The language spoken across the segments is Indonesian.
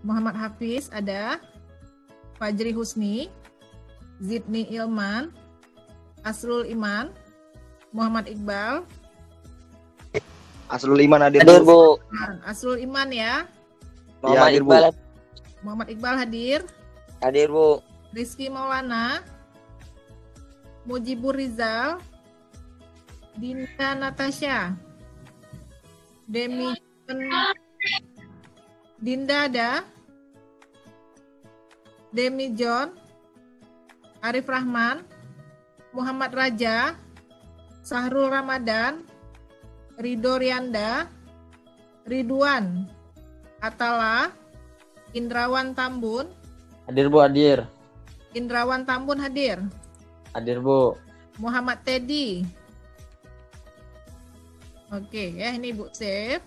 Muhammad Hafiz ada, Fajri Husni, Zidni Ilman, Asrul Iman, Muhammad Iqbal. Asrul Iman hadir, Bu. Asrul Iman ya. Muhammad hadir, Iqbal. Muhammad Iqbal hadir. Hadir, Bu. Rizky Maulana, Mujibur Rizal, Dinda Natasha, Demi Dinda ada, Demi John, Arif Rahman, Muhammad Raja, Sahrul Ramadan, Ridho Rianda, Ridwan Atala, Indrawan Tambun. Hadir, Bu, hadir. Indrawan Tambun hadir. Hadir, Bu. Muhammad Teddy. Oke ya, ini Ibu save.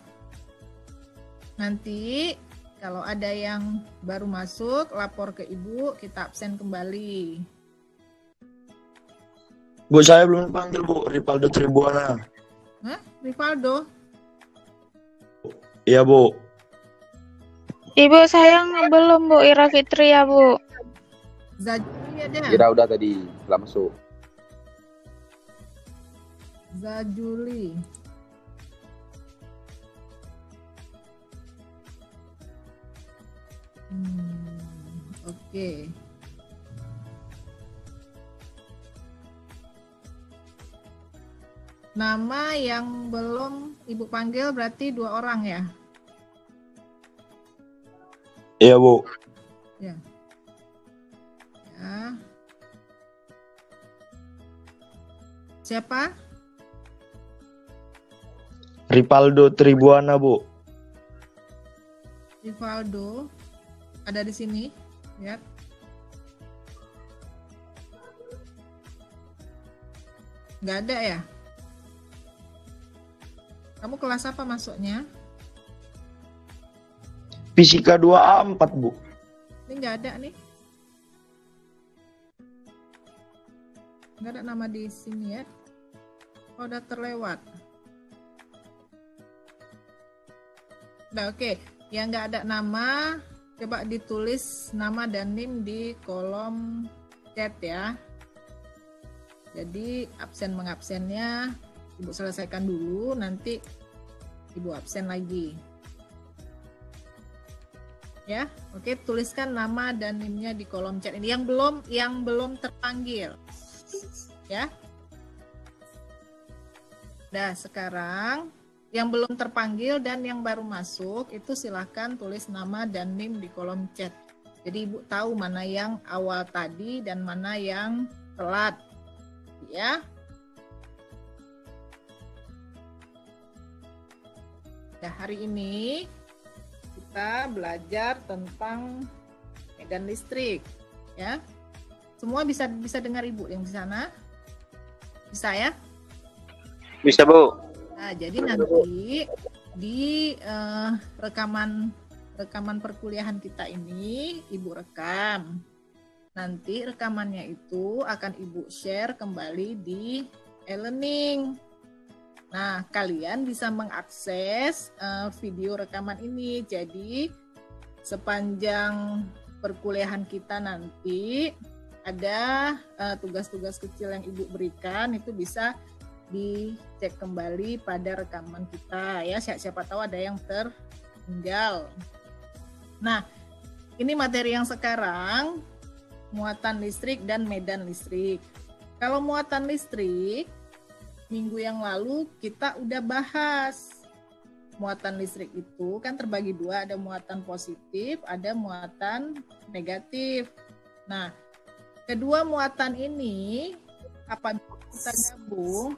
Nanti kalau ada yang baru masuk, lapor ke Ibu, kita absen kembali. Bu, saya belum panggil, Bu. Ripaldo Tribuana. Hah? Rivaldo? Iya, Bu. Ibu sayang belum, Bu. Ira Fitri ya, Bu. Zajuli ada? Kira udah tadi setelah masuk. Zajuli. Oke. Nama yang belum Ibu panggil berarti 2 orang ya? Iya, Bu. Ya. Ya. Siapa? Ripaldo Tribuana, Bu. Rivaldo ada di sini, ya. Nggak ada ya? Kamu kelas apa masuknya? Fisika 2A4, Bu. Ini nggak ada nih. Nggak ada nama di sini ya. Oh, udah terlewat. Udah oke. Yang nggak ada nama, coba ditulis nama dan NIM di kolom chat ya. Jadi absen mengabsennya Ibu selesaikan dulu, nanti Ibu absen lagi. Ya, oke, tuliskan nama dan NIM-nya di kolom chat ini. Yang belum terpanggil. Ya. Nah, sekarang yang belum terpanggil dan yang baru masuk itu silahkan tulis nama dan NIM di kolom chat. Jadi Ibu tahu mana yang awal tadi dan mana yang telat. Ya. Nah, hari ini kita belajar tentang medan listrik, ya. Semua bisa dengar Ibu yang di sana? Bisa ya? Bisa, Bu. Nah, jadi nanti di rekaman perkuliahan kita ini Ibu rekam. Nanti rekamannya itu akan Ibu share kembali di e-learning. Nah, kalian bisa mengakses video rekaman ini. Jadi sepanjang perkuliahan kita nanti ada tugas-tugas kecil yang Ibu berikan, itu bisa dicek kembali pada rekaman kita ya. Siapa tahu ada yang tertinggal. Nah, ini materi yang sekarang, muatan listrik dan medan listrik. Kalau muatan listrik, minggu yang lalu kita udah bahas. Muatan listrik itu kan terbagi 2, ada muatan positif, ada muatan negatif. Nah, kedua muatan ini apabila kita gabung,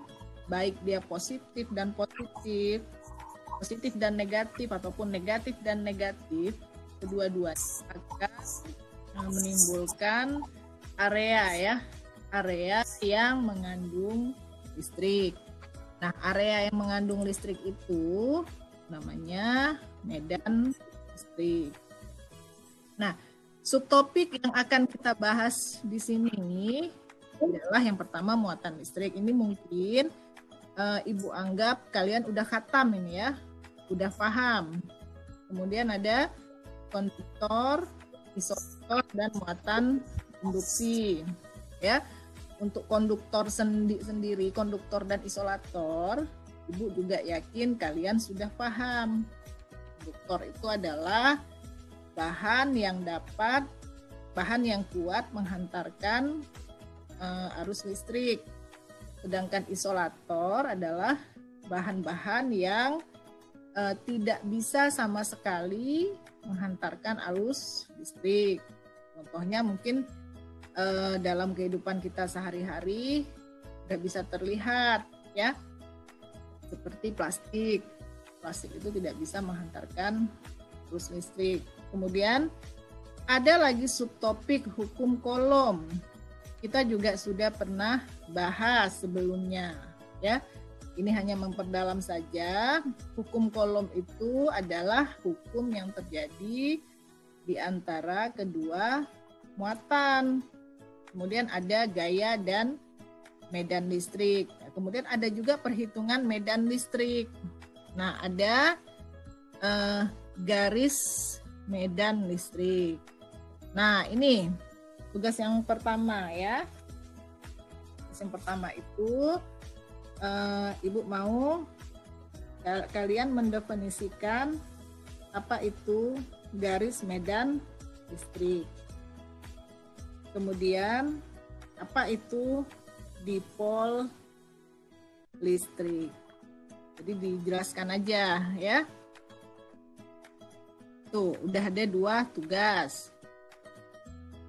baik dia positif dan positif, positif dan negatif, ataupun negatif dan negatif, kedua-duanya akan menimbulkan area yang mengandung listrik. Nah, area yang mengandung listrik itu namanya medan listrik. Nah, subtopik yang akan kita bahas di sini adalah yang pertama muatan listrik. Ini mungkin Ibu anggap kalian udah khatam ini ya, udah paham. Kemudian ada konduktor, isolator, dan muatan induksi. Ya, untuk konduktor sendiri, konduktor dan isolator, Ibu juga yakin kalian sudah paham. Konduktor itu adalah bahan yang kuat menghantarkan arus listrik. Sedangkan isolator adalah bahan-bahan yang tidak bisa sama sekali menghantarkan arus listrik. Contohnya mungkin dalam kehidupan kita sehari-hari nggak bisa terlihat, ya, seperti plastik. Plastik itu tidak bisa menghantarkan arus listrik. Kemudian ada lagi subtopik hukum Coulomb. Kita juga sudah pernah bahas sebelumnya, ya. Ini hanya memperdalam saja. Hukum Coulomb itu adalah hukum yang terjadi di antara kedua muatan. Kemudian ada gaya dan medan listrik. Kemudian ada juga perhitungan medan listrik. Nah, ada garis medan listrik. Nah, ini tugas yang pertama, ya. Tugas yang pertama itu Ibu mau kalian mendefinisikan apa itu garis medan listrik. Kemudian apa itu dipol listrik. Jadi dijelaskan aja, ya. Tuh, udah ada 2 tugas.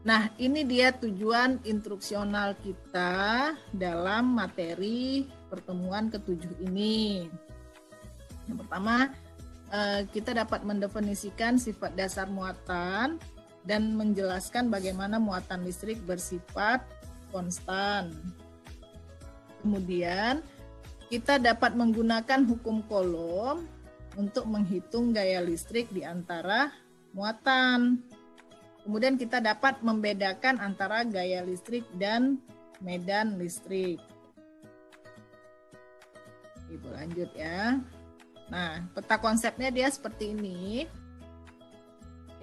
Nah, ini dia tujuan instruksional kita dalam materi pertemuan ke-7 ini. Yang pertama, kita dapat mendefinisikan sifat dasar muatan dan menjelaskan bagaimana muatan listrik bersifat konstan. Kemudian, kita dapat menggunakan hukum Coulomb untuk menghitung gaya listrik di antara muatan. Kemudian kita dapat membedakan antara gaya listrik dan medan listrik. Ibu lanjut, ya. Nah, peta konsepnya dia seperti ini.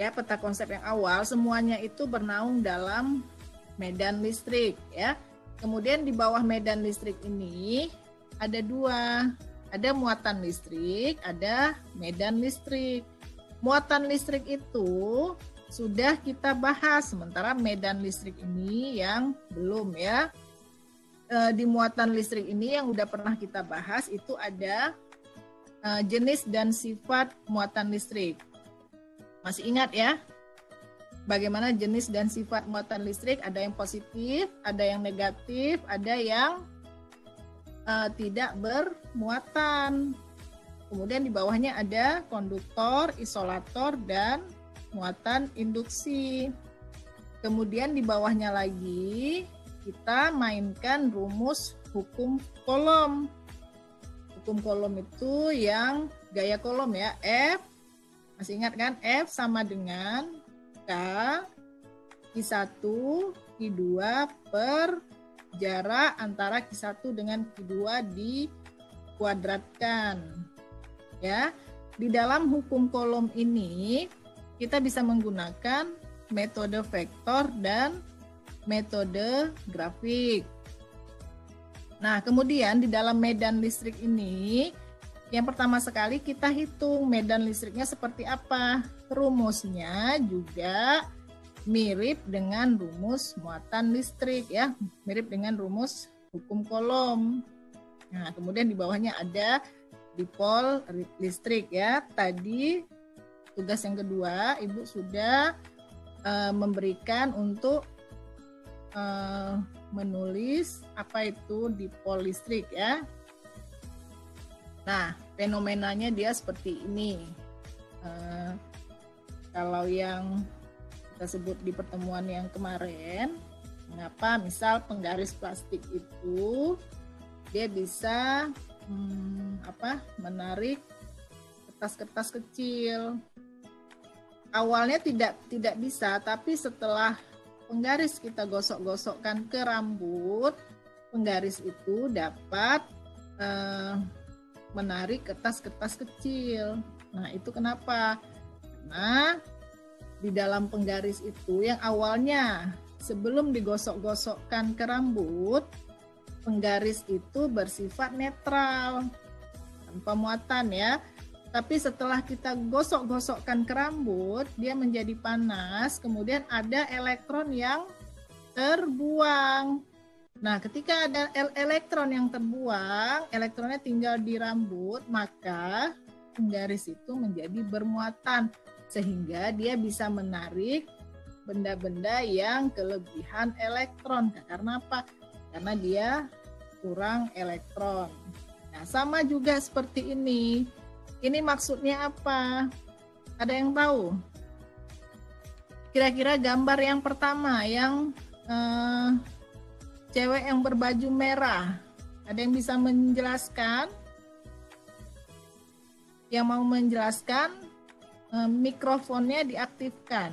Ya, peta konsep yang awal semuanya itu bernaung dalam medan listrik, ya. Kemudian di bawah medan listrik ini ada 2. Ada muatan listrik, ada medan listrik. Muatan listrik itu sudah kita bahas, sementara medan listrik ini yang belum, ya. Di muatan listrik ini yang udah pernah kita bahas itu ada jenis dan sifat muatan listrik. Masih ingat, ya? Bagaimana jenis dan sifat muatan listrik? Ada yang positif, ada yang negatif, ada yang tidak bermuatan. Kemudian di bawahnya ada konduktor, isolator, dan muatan induksi. Kemudian di bawahnya lagi kita mainkan rumus hukum Coulomb. Hukum Coulomb itu yang gaya Coulomb, ya. F, masih ingat kan? F sama dengan K Q1 Q2 per jarak antara Q1 dengan Q2 dikuadratkan. Ya, di dalam hukum Coulomb ini kita bisa menggunakan metode vektor dan metode grafik. Nah, kemudian di dalam medan listrik ini, yang pertama sekali kita hitung medan listriknya seperti apa. Rumusnya juga mirip dengan rumus muatan listrik, ya, mirip dengan rumus hukum Coulomb. Nah, kemudian di bawahnya ada dipol listrik, ya. Tadi tugas yang kedua Ibu sudah memberikan untuk menulis apa itu dipol listrik, ya. Nah, fenomenanya dia seperti ini. Kalau yang kita sebut di pertemuan yang kemarin, mengapa misal penggaris plastik itu dia bisa menarik kertas-kertas kecil. Awalnya tidak bisa, tapi setelah penggaris kita gosok-gosokkan ke rambut, penggaris itu dapat menarik kertas-kertas kecil. Nah, itu kenapa? Karena di dalam penggaris itu yang awalnya sebelum digosok-gosokkan ke rambut, penggaris itu bersifat netral, tanpa muatan ya. Tapi setelah kita gosok-gosokkan ke rambut, dia menjadi panas, kemudian ada elektron yang terbuang. Nah, ketika ada elektron yang terbuang, elektronnya tinggal di rambut, maka penggaris itu menjadi bermuatan, sehingga dia bisa menarik benda-benda yang kelebihan elektron. Karena apa? Karena dia kurang elektron. Nah, sama juga seperti ini. Ini maksudnya apa? Ada yang tahu? Kira-kira gambar yang pertama, yang cewek yang berbaju merah. Ada yang bisa menjelaskan? Yang mau menjelaskan, mikrofonnya diaktifkan.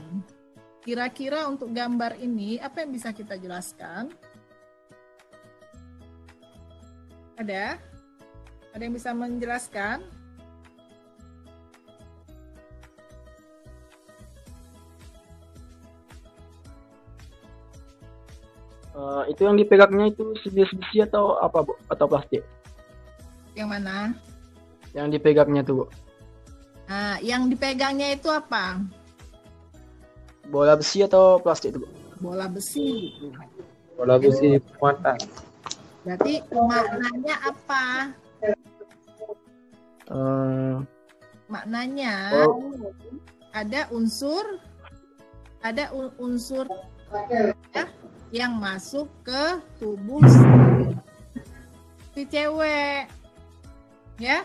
Kira-kira untuk gambar ini, apa yang bisa kita jelaskan? Ada? Ada yang bisa menjelaskan? Itu yang dipegangnya itu besi atau apa, Bu? Atau plastik? Yang mana? Yang dipegangnya tuh, Bu. Nah, yang dipegangnya itu apa? Bola besi atau plastik itu, Bu? Bola besi. Bola besi muatan. Berarti maknanya apa? Maknanya ada unsur ya, yang masuk ke tubuh si cewek, ya.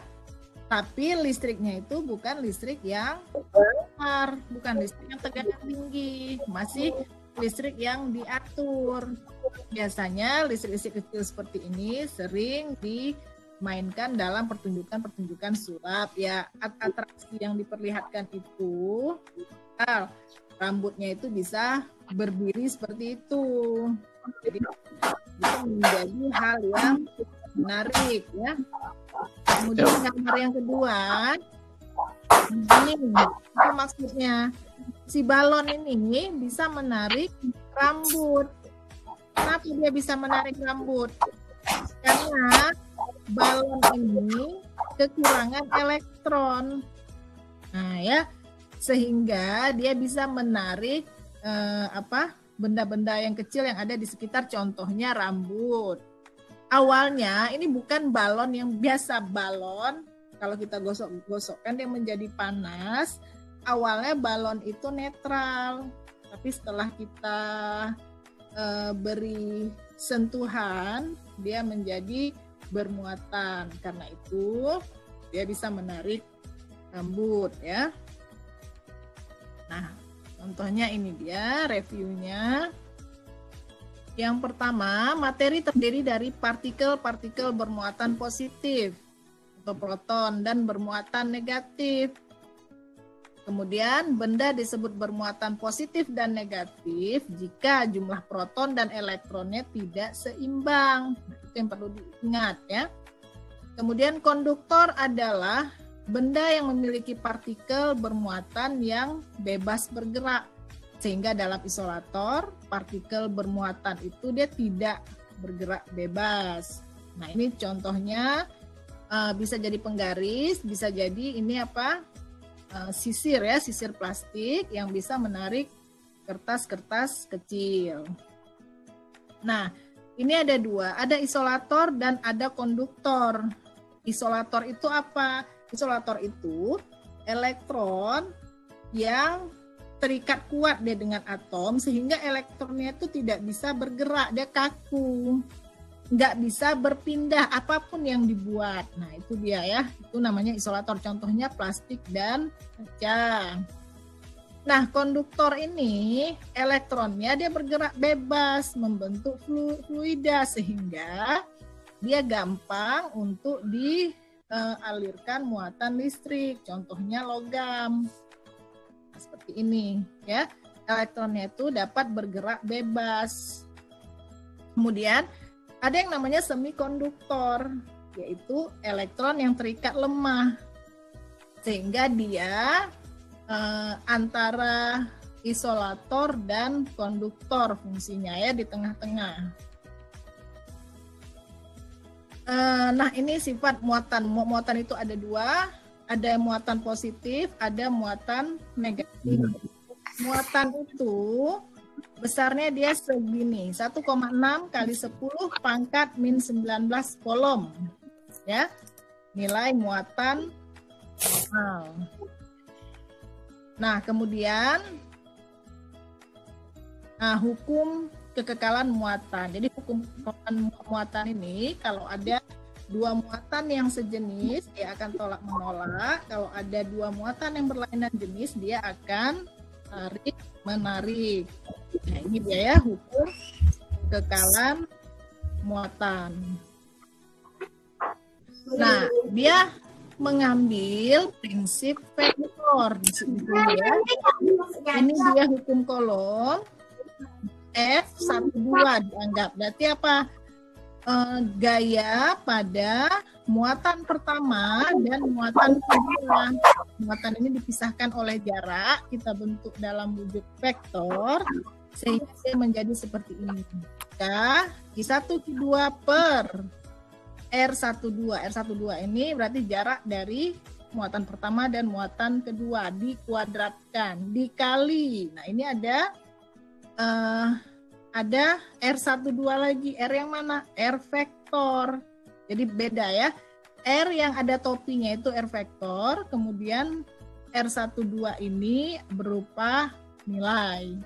Tapi listriknya itu bukan listrik yang besar, bukan listrik yang tegangan tinggi, masih listrik yang diatur. Biasanya listrik-listrik kecil seperti ini sering dimainkan dalam pertunjukan-pertunjukan sulap, ya. Atraksi yang diperlihatkan itu, rambutnya itu bisa berdiri seperti itu. Jadi itu menjadi hal yang menarik, ya. Kemudian gambar yang kedua, ini apa maksudnya? Si balon ini bisa menarik rambut. Kenapa dia bisa menarik rambut? Karena balon ini kekurangan elektron. Nah, ya, sehingga dia bisa menarik benda-benda yang kecil yang ada di sekitar, contohnya rambut. Awalnya ini bukan balon yang biasa, balon kalau kita gosok-gosokkan dia menjadi panas. Awalnya balon itu netral, tapi setelah kita beri sentuhan dia menjadi bermuatan. Karena itu dia bisa menarik rambut, ya. Nah, contohnya ini dia reviewnya. Yang pertama, materi terdiri dari partikel-partikel bermuatan positif atau proton dan bermuatan negatif. Kemudian benda disebut bermuatan positif dan negatif jika jumlah proton dan elektronnya tidak seimbang. Itu yang perlu diingat, ya. Kemudian konduktor adalah benda yang memiliki partikel bermuatan yang bebas bergerak. Sehingga dalam isolator, partikel bermuatan itu dia tidak bergerak bebas. Nah, ini contohnya bisa jadi penggaris, bisa jadi ini sisir, ya, sisir plastik yang bisa menarik kertas-kertas kecil. Nah, ini ada dua, ada isolator dan ada konduktor. Isolator itu apa? Isolator itu elektron yang terikat kuat dia dengan atom sehingga elektronnya itu tidak bisa bergerak, dia kaku, nggak bisa berpindah apapun yang dibuat. Nah, itu dia, ya, itu namanya isolator, contohnya plastik dan kaca. Nah, konduktor ini elektronnya dia bergerak bebas, membentuk fluida sehingga dia gampang untuk dialirkan muatan listrik, contohnya logam. Seperti ini, ya, elektronnya itu dapat bergerak bebas. Kemudian ada yang namanya semikonduktor, yaitu elektron yang terikat lemah sehingga dia antara isolator dan konduktor fungsinya ya di tengah-tengah. Nah ini sifat muatan. Muatan itu ada dua, ada muatan positif, ada muatan negatif. Muatan itu besarnya dia segini, 1,6 kali 10 pangkat min 19 kolom. Ya, nilai muatan normal. Nah, kemudian hukum kekekalan muatan. Jadi hukum kekekalan muatan ini kalau ada dua muatan yang sejenis dia akan tolak menolak. Kalau ada dua muatan yang berlainan jenis dia akan tarik menarik. Nah, ini dia ya hukum kekekalan muatan. Nah, dia mengambil prinsip vektor di sini ya. Ini dia hukum Coulomb. F12 dianggap. Berarti apa? Gaya pada muatan pertama dan muatan kedua. Muatan ini dipisahkan oleh jarak, kita bentuk dalam wujud vektor sehingga dia menjadi seperti ini. Maka I1 Q2 per R12. R12 ini berarti jarak dari muatan pertama dan muatan kedua dikuadratkan, dikali. Nah, ini ada R12 lagi. R yang mana? R vektor. Jadi beda ya. R yang ada topinya itu R vektor, kemudian R12 ini berupa nilai.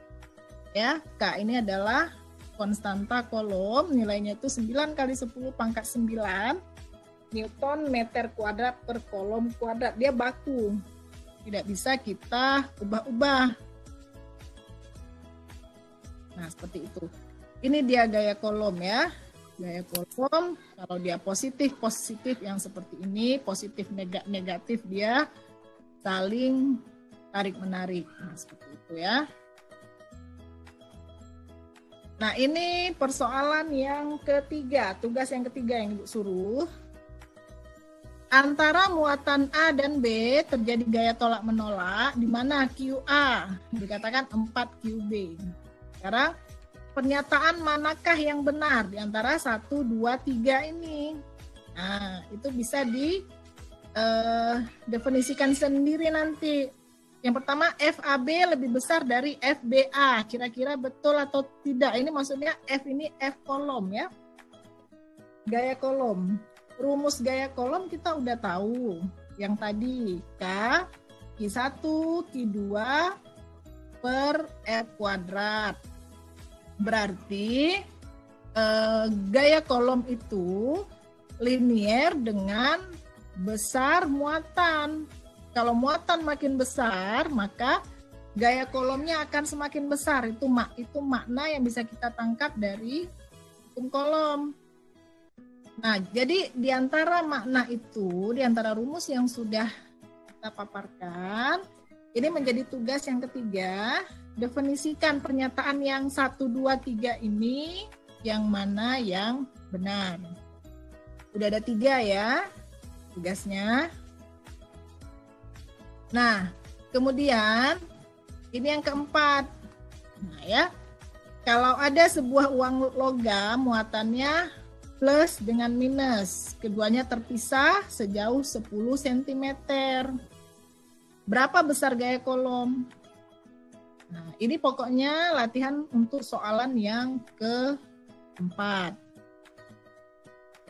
Ya, K ini adalah konstanta Coulomb, nilainya itu 9 kali 10 pangkat 9 Newton meter kuadrat per kolom kuadrat. Dia baku. Tidak bisa kita ubah-ubah. Nah, seperti itu. Ini dia gaya Coulomb ya. Gaya Coulomb, kalau dia positif yang seperti ini, positif negatif dia saling tarik-menarik. Nah, seperti itu ya. Nah, ini persoalan yang ketiga, tugas yang ketiga yang Ibu suruh. Antara muatan A dan B terjadi gaya tolak-menolak, di mana QA dikatakan 4 QB. Sekarang pernyataan manakah yang benar di antara 1, 2, 3 ini? Nah, itu bisa definisikan sendiri nanti. Yang pertama, FAB lebih besar dari FBA. Kira-kira betul atau tidak? Ini maksudnya F ini F Coulomb ya. Gaya Coulomb. Rumus gaya Coulomb kita udah tahu. Yang tadi, K, Q1, Q2 per F kuadrat. Berarti gaya Coulomb itu linier dengan besar muatan. Kalau muatan makin besar, maka gaya Coulomb-nya akan semakin besar. Itu makna yang bisa kita tangkap dari hukum Coulomb. Nah, jadi di antara makna itu, di antara rumus yang sudah kita paparkan, ini menjadi tugas yang ketiga. Definisikan pernyataan yang 1, 2, 3 ini yang mana yang benar. Udah ada 3 ya tugasnya. Nah, kemudian ini yang keempat. Nah ya, kalau ada sebuah uang logam muatannya plus dengan minus, keduanya terpisah sejauh 10 cm. Berapa besar gaya Coulomb? Nah, ini pokoknya latihan untuk soalan yang keempat.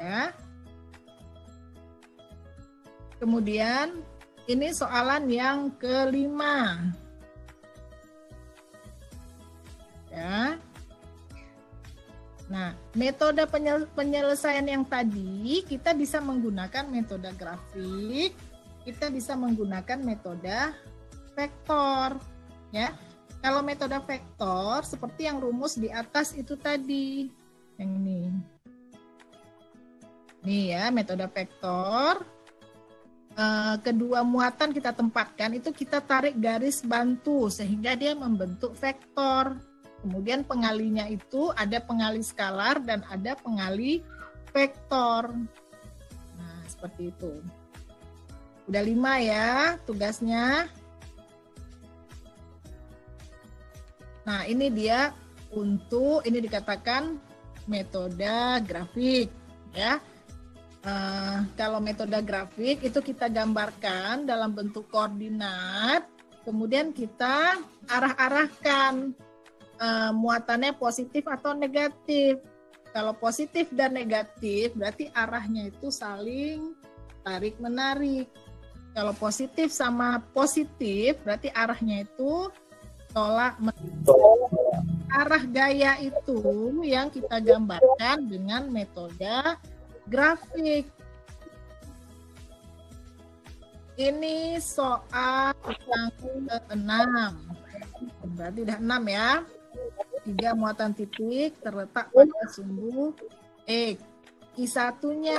Ya. Kemudian ini soalan yang kelima. Ya. Nah, metode penyelesaian yang tadi kita bisa menggunakan metode grafik, kita bisa menggunakan metode vektor, ya. Kalau metode vektor seperti yang rumus di atas itu tadi, yang ini. Nih ya, metode vektor. Kedua muatan kita tempatkan, itu kita tarik garis bantu sehingga dia membentuk vektor. Kemudian pengalinya itu ada pengali skalar dan ada pengali vektor. Nah, seperti itu. Udah 5 ya tugasnya. Nah, ini dia ini dikatakan metode grafik, ya. Kalau metode grafik itu kita gambarkan dalam bentuk koordinat, kemudian kita arah-arahkan muatannya positif atau negatif. Kalau positif dan negatif berarti arahnya itu saling tarik-menarik. Kalau positif sama positif berarti arahnya itu tolak menolak. Arah gaya itu yang kita gambarkan dengan metode grafik. Ini soal yang ke-6. Berarti udah 6 ya. 3 muatan titik terletak pada sumbu X. I1-nya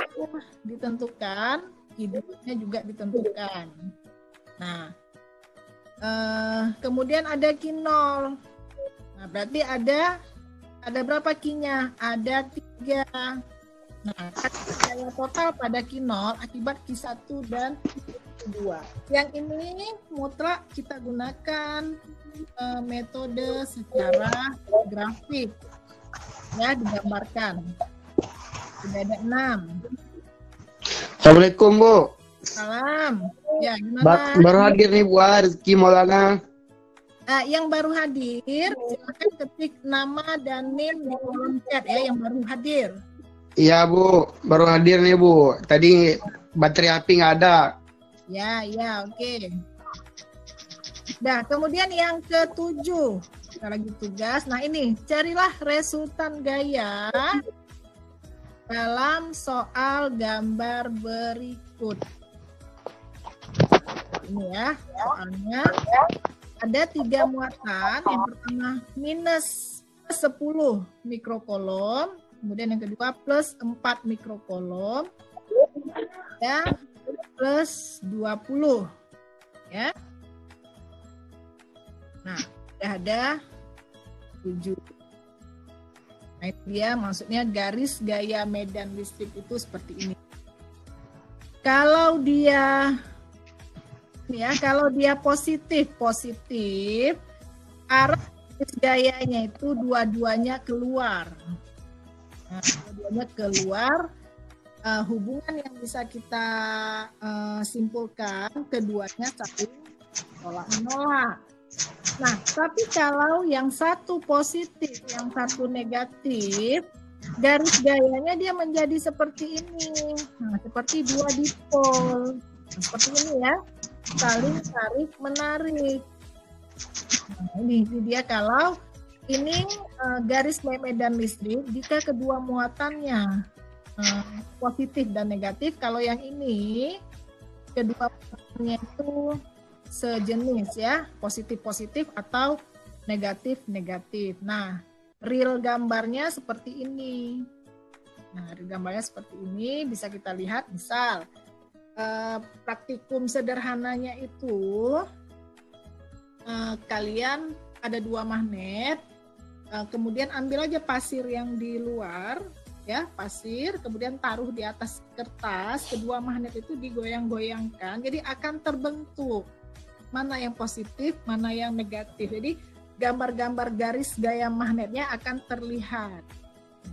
ditentukan, I2-nya juga ditentukan. Nah, kemudian ada Q0. Nah, berarti ada berapa Q-nya? Ada 3. Nah, gaya total pada Q0 akibat Q1 dan Q2. Yang ini mutlak kita gunakan metode secara grafik. Ya, digambarkan. Sudah ada 6. Assalamualaikum, Bu. Salam. Ya, gimana? Baru hadir nih Bu Rizky Maulana. Yang baru hadir, silakan ketik nama dan NIM di kolom chat ya, yang baru hadir. Iya, Bu. Baru hadir nih, Bu. Tadi baterai api nggak ada. Ya, oke. Nah, kemudian yang ke-7, kita lagi tugas. Nah, ini, carilah resultan gaya dalam soal gambar berikut. Ini ya, soalnya ada 3 muatan. Yang pertama minus 10 mikrokolom, kemudian yang kedua plus 4 mikrokolom, dan plus 20. Ya. Nah, sudah ada 7. Nah, itu dia maksudnya garis gaya medan listrik itu seperti ini. Kalau dia positif, arah garis gayanya itu dua-duanya keluar. Nah, dua-duanya keluar, hubungan yang bisa kita simpulkan keduanya saling tolak-menolak. Nah, tapi kalau yang satu positif, yang satu negatif, garis gayanya dia menjadi seperti ini. Nah, seperti 2 dipol. Nah, seperti ini ya, saling tarik menarik. Nah, ini dia kalau ini garis medan listrik jika kedua muatannya positif dan negatif. Kalau yang ini kedua muatannya itu sejenis ya, positif-positif atau negatif-negatif. Nah, real gambarnya seperti ini. Nah, real gambarnya seperti ini bisa kita lihat. Misal praktikum sederhananya itu kalian ada 2 magnet, kemudian ambil aja pasir yang di luar ya, pasir, kemudian taruh di atas kertas, kedua magnet itu digoyang-goyangkan, jadi akan terbentuk mana yang positif, mana yang negatif. Jadi gambar-gambar garis gaya magnetnya akan terlihat.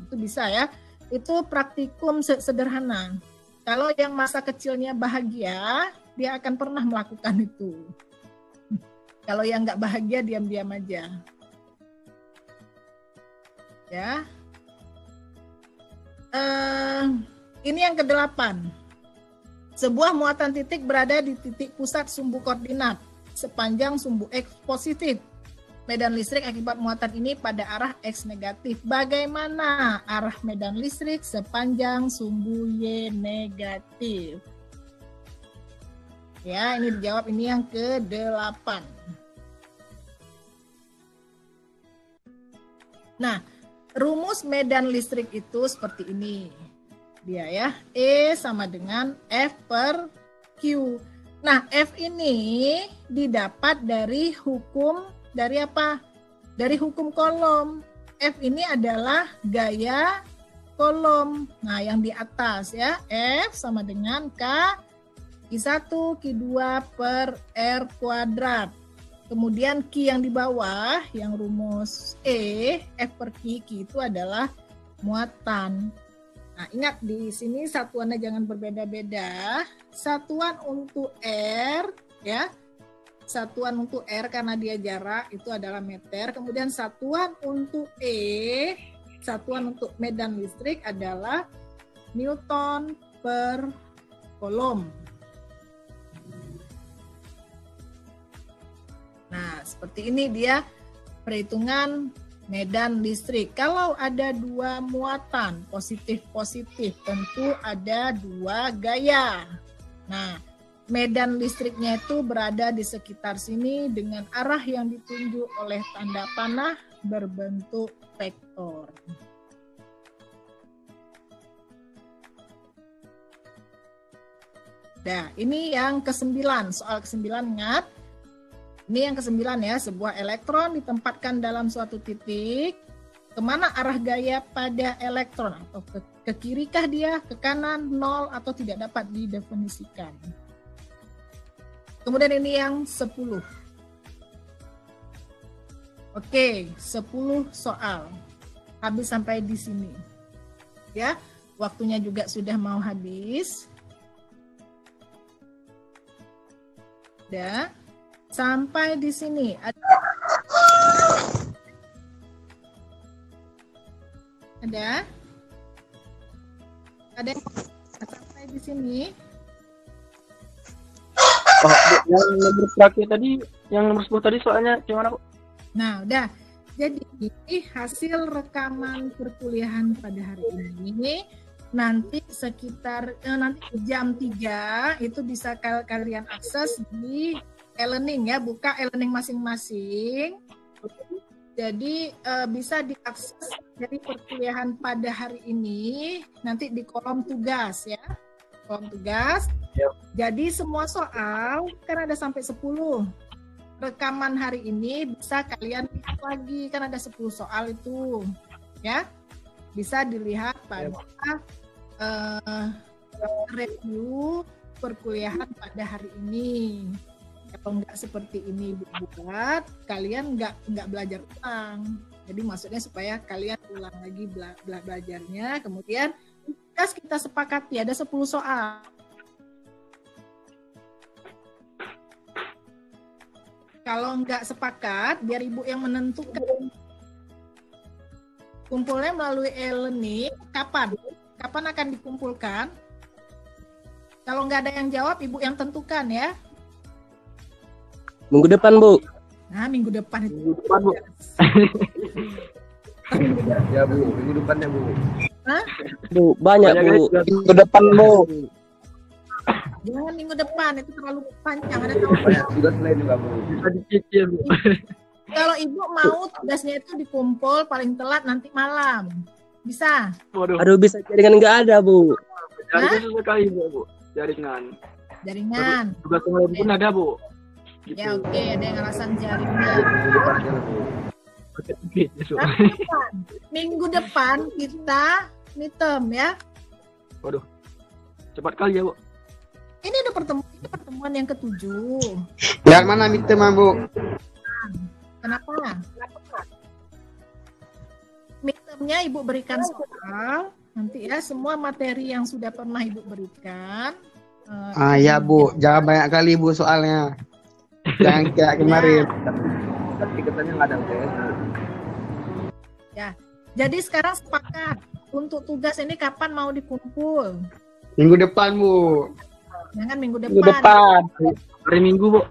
Itu bisa ya. Itu praktikum sederhana. Kalau yang masa kecilnya bahagia, dia akan pernah melakukan itu. Kalau yang nggak bahagia, diam-diam aja. Ya. Ini yang ke-8. Sebuah muatan titik berada di titik pusat sumbu koordinat sepanjang sumbu X positif. Medan listrik akibat muatan ini pada arah X negatif. Bagaimana arah medan listrik sepanjang sumbu Y negatif? Ya, ini dijawab, ini yang ke-8. Nah, rumus medan listrik itu seperti ini. Dia ya, E sama dengan F per Q. Nah, F ini didapat dari hukum, dari apa? Dari hukum kolom. F ini adalah gaya kolom. Nah, yang di atas ya, F sama dengan K I1 Q2 per R kuadrat. Kemudian Q yang di bawah, yang rumus F per Q itu adalah muatan. Nah, ingat di sini satuannya jangan berbeda-beda. Satuan untuk R, ya. Satuan untuk R karena dia jarak itu adalah meter. Kemudian satuan untuk satuan untuk medan listrik adalah Newton per Coulomb. Nah, seperti ini dia perhitungan medan listrik. Kalau ada dua muatan positif-positif, tentu ada dua gaya. Nah, medan listriknya itu berada di sekitar sini dengan arah yang ditunjuk oleh tanda panah berbentuk vektor. Nah, ini yang ke-9, soal ke-9 ingat. Ini yang ke-9 ya, sebuah elektron ditempatkan dalam suatu titik. Kemana arah gaya pada elektron? Atau ke kirikah dia, ke kanan, 0, atau tidak dapat didefinisikan. Kemudian ini yang 10. Oke, 10 soal. Habis sampai di sini. Ya, waktunya juga sudah mau habis. Udah. Sampai di sini. Ada yang sampai di sini? Oh, Bu, yang nomor terakhir tadi, yang nomor 10 tadi soalnya gimana, Bu? Nah, udah. Jadi ini hasil rekaman perkuliahan pada hari ini. Nanti sekitar nanti jam 3 itu bisa kalian akses di e-learning ya, buka e-learning masing-masing. Jadi bisa diakses dari perkuliahan pada hari ini nanti di kolom tugas ya. Kolom tugas. Yep. Jadi semua soal kan ada sampai 10. Rekaman hari ini bisa kalian lihat lagi, kan ada 10 soal itu. Ya. Bisa dilihat pada review perkuliahan pada hari ini. Kalau nggak seperti ini buat, kalian nggak belajar ulang. Jadi maksudnya supaya kalian ulang lagi belajarnya. Kemudian kita sepakati ada 10 soal. Kalau nggak sepakat, biar ibu yang menentukan. Kumpulnya melalui e-learning. Kapan akan dikumpulkan? Kalau nggak ada yang jawab, ibu yang tentukan ya. Minggu depan, Bu. Nah, minggu depan itu. Minggu depan, Bu. Ya, Bu. Minggu depan ya, Bu. Hah? Bu, banyak, Bu. Minggu depan, Bu. Jangan minggu depan, itu terlalu panjang. Ada tahun. Banyak tugas lain juga, Bu. Bisa dicicil, Bu. Kalau ibu mau tugasnya itu dikumpul paling telat nanti malam. Bisa? Waduh, Aduh, bisa jaringan nggak ada, Bu. jaringan susah sekali, Bu. Jaringan. Jaringan. Tugas yang lain pun ada, Bu. Gitu. Ya oke, ada yang alasan jaringan. Minggu depan aja, Bu. Gitu. Minggu depan kita midterm ya. Waduh, cepat kali ya, Bu. Ini ada pertemuan yang ke-7. Yang mana midterm, Bu? Kenapa? Midtermnya ibu berikan soal. Nanti ya semua materi yang sudah pernah ibu berikan. Ya, Bu. Jangan banyak kali, Bu, soalnya. Jangan kayak kemarin. Tapi katanya nggak ada UTS. Ya. Jadi sekarang sepakat untuk tugas ini kapan mau dikumpul? Minggu depan, Bu. Jangan minggu depan. Minggu depan. Hari Minggu, Bu.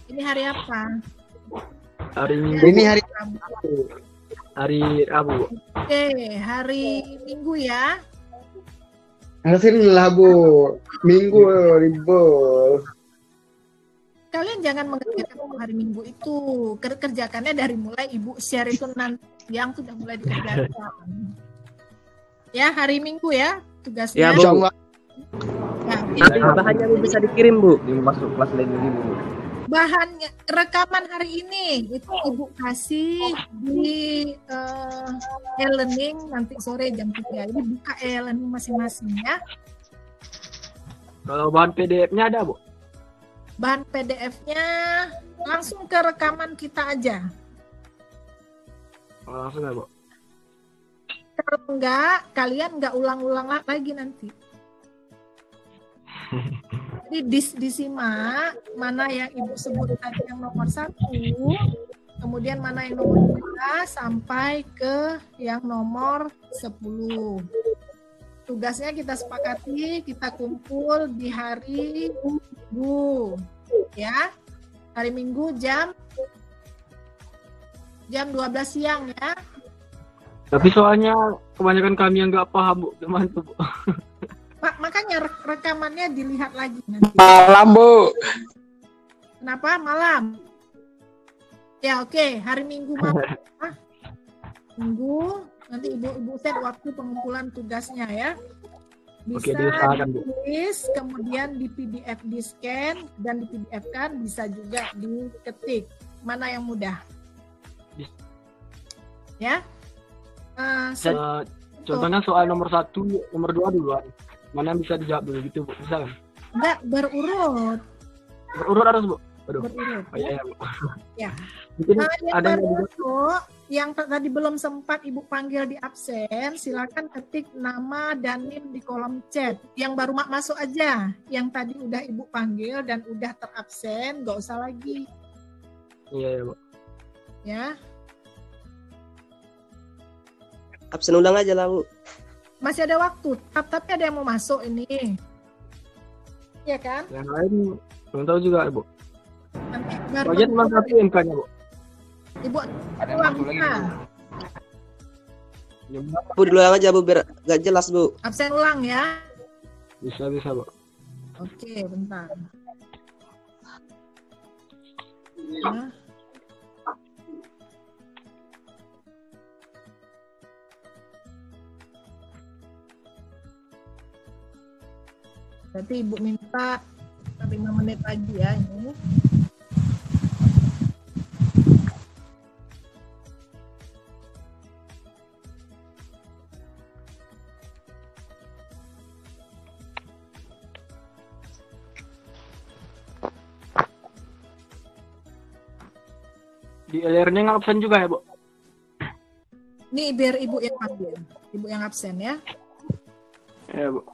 Ini hari apa? Hari Minggu. Ini hari Hari Rabu. Oke, hari Minggu ya. Hasilnya lah, Bu. Minggu libur. Kalian jangan mengerjakan hari Minggu itu. Kerjakannya dari mulai ibu share itu nanti yang sudah mulai dikerjakan. Ya, hari Minggu ya tugasnya. Ya, Bu. Insyaallah. Nah, Nanti bahannya, Bu, bisa dikirim, Bu. Dia masuk kelas lain lagi, Bu. bahannya rekaman hari ini itu ibu kasih di e-learning nanti sore jam 3. Ini buka e-learning masing-masing ya. Kalau bahan PDF-nya ada, Bu? Bahan PDF-nya langsung ke rekaman kita aja. Oh, langsung ya, Bu? Kalau enggak, kalian enggak ulang-ulang lagi nanti. Jadi disimak mana yang Ibu sebut tadi yang nomor 1, kemudian mana yang nomor 2 sampai ke yang nomor 10. Tugasnya kita sepakati, kita kumpul di hari Minggu, ya. Hari Minggu jam 12 siang ya. Tapi soalnya kebanyakan kami yang nggak paham, Bu. Gimana tuh, Bu? Makanya rekamannya dilihat lagi nanti. Malam, Bu. Kenapa malam? Ya oke, hari Minggu malam. Minggu, nanti Ibu set waktu pengumpulan tugasnya ya. Bisa Oke, diusahakan, Bu. ditulis, kemudian di PDF di scan dan di PDF kan, bisa juga diketik. Mana yang mudah? Ya. Contohnya soal nomor 1, nomor 2 duluan. Mana yang bisa dijawab dulu gitu, Bu? Bisa kan? Enggak, berurut. Berurut harus, Bu? Aduh. Berurut. Oh, iya, Bu. Ya. Mungkin Yang ada yang berurut, yang tadi belum sempat Ibu panggil di absen, silakan ketik nama dan NIM di kolom chat. Yang baru masuk aja. Yang tadi udah Ibu panggil dan udah terabsen, nggak usah lagi. Iya, Bu. Ya. Absen ulang aja lah, Bu. Masih ada waktu, tapi ada yang mau masuk ini. Iya kan? Yang lain belum tahu juga, Bu. Nanti baru Bagian nomor 1 MK-nya, Bu. Ibu Ada yang ulang masuk lagi. bisa. Bu, diulang aja, Bu, biar gak jelas, Bu. Absen ulang ya. Bisa, Bu. Oke, bentar. Ya. Berarti Ibu minta 5 menit lagi ya ini. Di e-learning absen juga ya, Bu? Ini biar Ibu yang panggil. Ibu yang absen ya. Iya, Bu.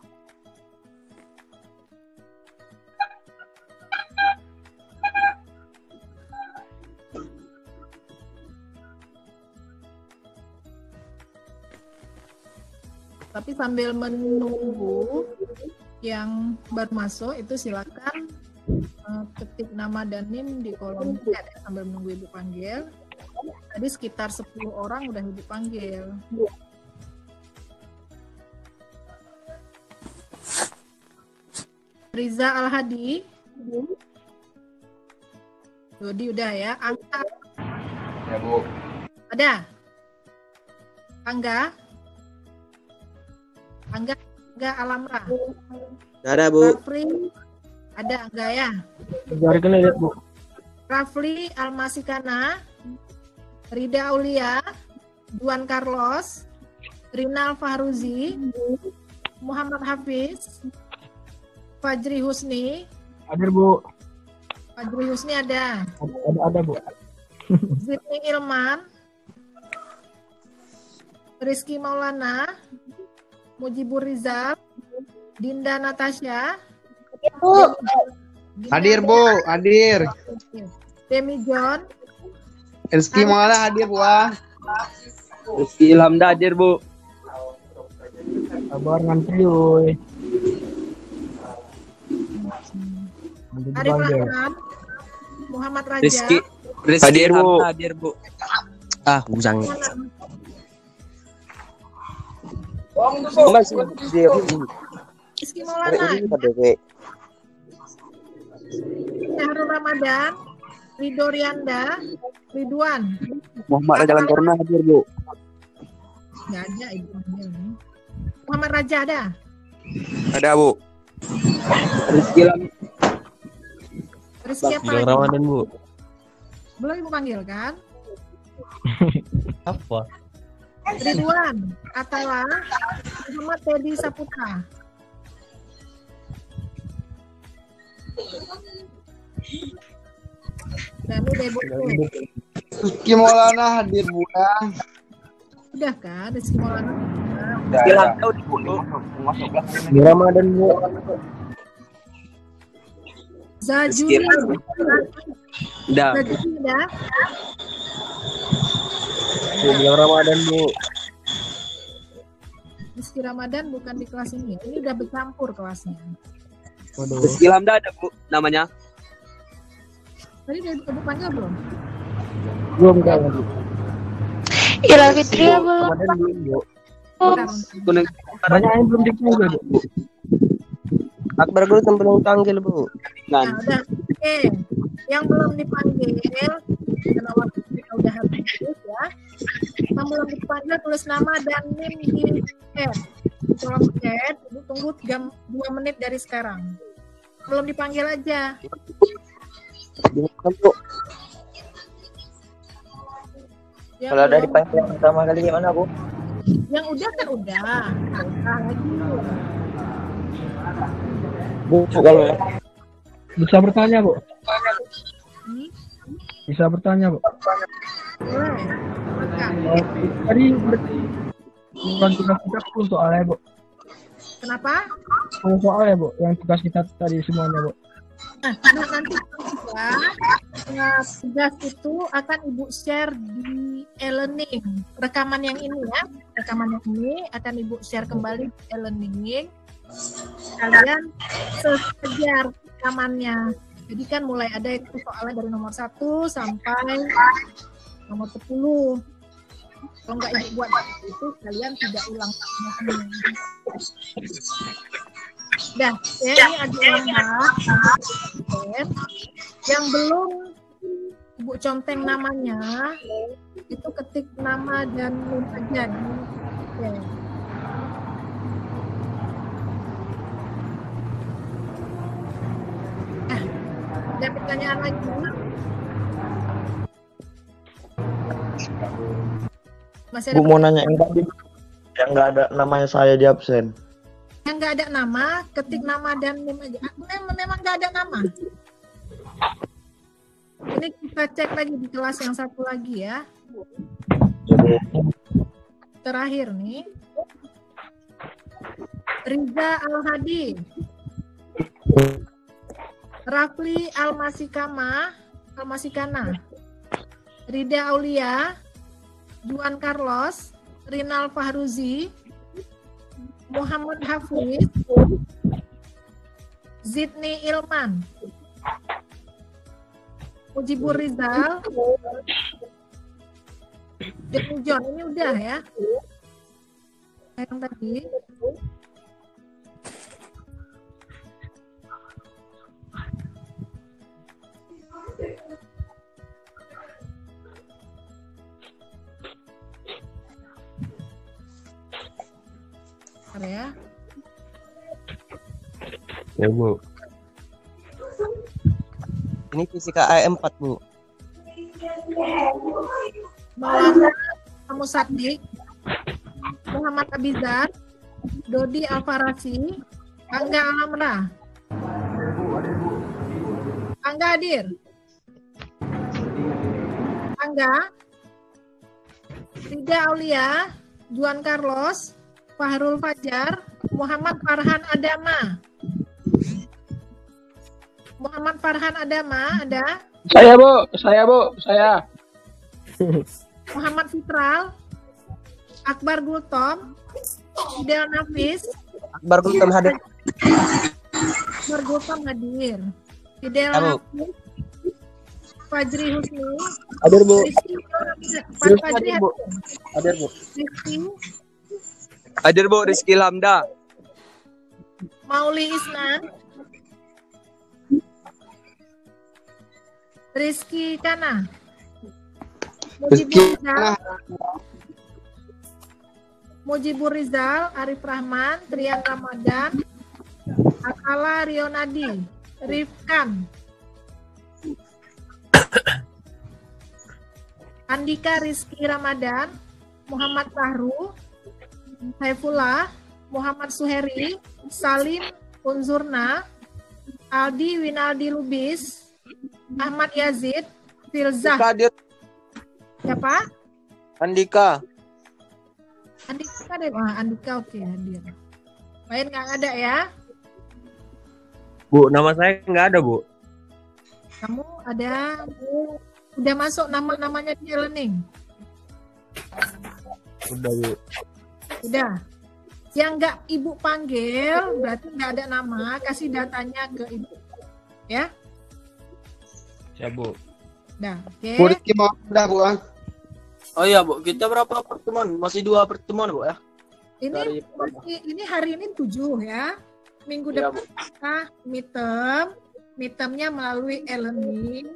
Tapi sambil menunggu yang baru masuk itu silakan ketik nama dan NIM di kolom chat ya, sambil menunggu Ibu panggil. Tadi sekitar 10 orang udah Ibu panggil. Riza Al-Hadi. Dodi udah ya. Angga Ya, Bu. ada? Angga Alamra. Ada, Bu. Rafli ada Angga ya? Jari kena lihat, Bu. Rafli Almasikana, Rida Aulia, Juan Carlos, Rinal Fahruzi, Muhammad Hafiz, Fajri Husni. Hadir, Bu. Fajri Husni ada. Ada, Bu. Zidni Ilman, Rizky Maulana, Mujibur Rizal, Dinda Natasha, Hadir, Bu. Hadir. Demi John, Rizky Maulana hadir, Bu. Rizky Ilham hadir, Bu. Sabar ngantri, woi. Arif Rahman, Muhammad Raja, Rizky Hadir, Ilham Bu. hadir, Bu. Ah, usang. Masih dia. Rizky Maulana, Syahrul Ramadan, Ridho Rianda, Ridwan. Muhammad Raja Lantorna hadir, Bu. Nggak ada Ibu. Muhammad Raja ada. Ada, Bu. Rizky Ilham. Rizky apa lagi? Ramadan, Bu. Belum Ibu panggil kan? Apa? Ridwan, Atala, Muhammad Teddy Saputra. Dan udah Ibu tuh. Rizky Maulana hadir Bu ya. Udah kan Rizky Maulana? Rizky Lamda udah Bu. Masuk kelas Di Ramadan Bu. Zajuri. Udah. Zajuri udah. Bu bilang Ramadan Bu. Rizky Ramadan bukan di kelas ini. Ini udah bercampur kelasnya. Rizky Lamda ada Bu namanya. Tadi udah Ibu panggil belum? Belum kan Bu. Ira Fitri ya belum. Ramadan belum Bu. Bentar. Kuning. Banyak yang belum dipanggil Bu. Akbar Gultom belum panggil Bu. Nah, udah. Oke. Yang belum dipanggil, karena waktu kita udah habis ya. Yang belum dipanggil tulis nama dan NIM di chat. Di kolom chat, Ibu tunggu 2 menit dari sekarang. Belum dipanggil aja. Bingung Bu. Yang Kalau ada belum- dipanggil yang pertama kali gimana Bu? Yang udah kan udah. Nggak usah lagi. Bu kalau ya. Bisa bertanya, Bu? Hmm? Bisa bertanya, Bu? Boleh. Silakan. Tadi bukan tugas kita 10 soalnya, Bu. Kenapa? 10 soalnya, Bu. Yang tugas kita tadi semuanya, Bu. Nah, nanti tugas itu akan Ibu share di e-learning. Rekaman yang ini ya, rekaman yang ini akan Ibu share kembali di e-learning. Kalian sekejar rekamannya. Jadi kan mulai ada itu soalnya dari nomor 1 sampai nomor 10. Kalau nggak Ibu buat itu, kalian tidak ulang semua. Dah, ya, ini ada yang belum Ibu conteng namanya, itu ketik nama dan NIM aja di chat. Ada pertanyaan lagi? Masih ada Bu mau nanya yang tadi yang nggak ada namanya saya di absen. yang nggak ada nama, ketik nama dan NIM aja. Memang nggak ada nama. Ini kita cek lagi di kelas yang satu lagi ya. Terakhir nih. Riza Al-Hadi. Rafli Almasikana. Rida Aulia. Juan Carlos. Rinal Fahruzi. Muhammad Hafiz, Zidni Ilman, Mujibur Rizal, Deni John, ini udah ya. Yang tadi. Ya. Ya Bu. Ini fisika AM4 Bu. Maulana Musaddiq, Muhammad Abizar, Dodi Alfarasi, Angga Alamra. Angga hadir. Angga, Rida Aulia, Juan Carlos, Fahrul Fajar, Muhammad Farhan Adama. Muhammad Farhan Adama ada? Saya, Bu. Saya. Muhammad Fitral, Akbar Gultom, Fidel Nafis. Akbar Gultom hadir. Akbar Gultom hadir. Fidel Halo. Nafis, Fajri Husni. Hadir Bu. Rizky, Fajri Bu. Hadir Bu. Rizky, Hadir Bu Rizky Lamda. Mauli Isnan, Rizky Kana, Mujibur Rizal, Arif Rahman, Trian Ramadan, Akala Rionadi, Rifkan, Andika Rizky Ramadan, Muhammad Tahru, Saifullah, Muhammad Suheri, Salim Unzurna, Aldi Winaldi Lubis, Ahmad Yazid, Filzah. Hadir. Siapa? Andika. Andika deh. Wah, Andika oke hadir. Lain nggak ada ya? Bu, nama saya nggak ada, Bu. Kamu ada? Udah masuk nama-namanya di e-learning? Udah, Bu. Udah. Yang nggak Ibu panggil, berarti nggak ada nama, kasih datanya ke Ibu. Ya? Siap, Bu. Udah, oke. Bu Rizky mau udah Bu. Oh iya Bu, kita berapa pertemuan? Masih 2 pertemuan Bu ya? Ini ini hari ini 7 ya. Minggu Iya, depan kita midterm-nya melalui e-learning.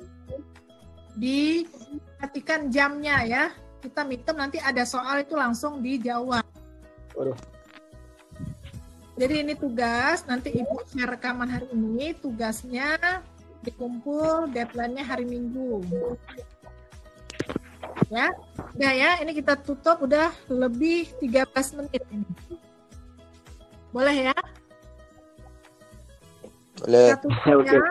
Diperhatikan jamnya ya. Kita midterm nanti ada soal itu langsung dijawab. Waduh. Jadi ini tugas, nanti Ibu share rekaman hari ini, tugasnya dikumpul, deadline-nya hari Minggu. Ya, udah ya, ini kita tutup udah lebih 13 menit ini. Boleh ya? Boleh. Kita tutup ya.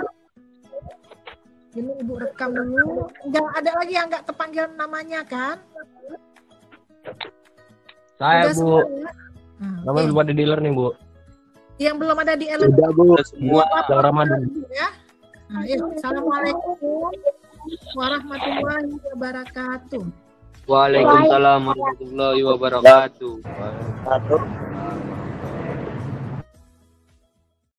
Ini Ibu rekam dulu. Enggak ada lagi yang enggak terpanggil namanya kan? Saya, Udah Bu. semua ya? Nah, Namanya oke. belum ada dealer nih, Bu. Yang belum ada di e-learning. Udah, Bu. Semua Apa-apa Ramadan. ya. Nah, yuk. Assalamualaikum warahmatullahi wabarakatuh. Waalaikumsalam warahmatullahi wabarakatuh. Satu.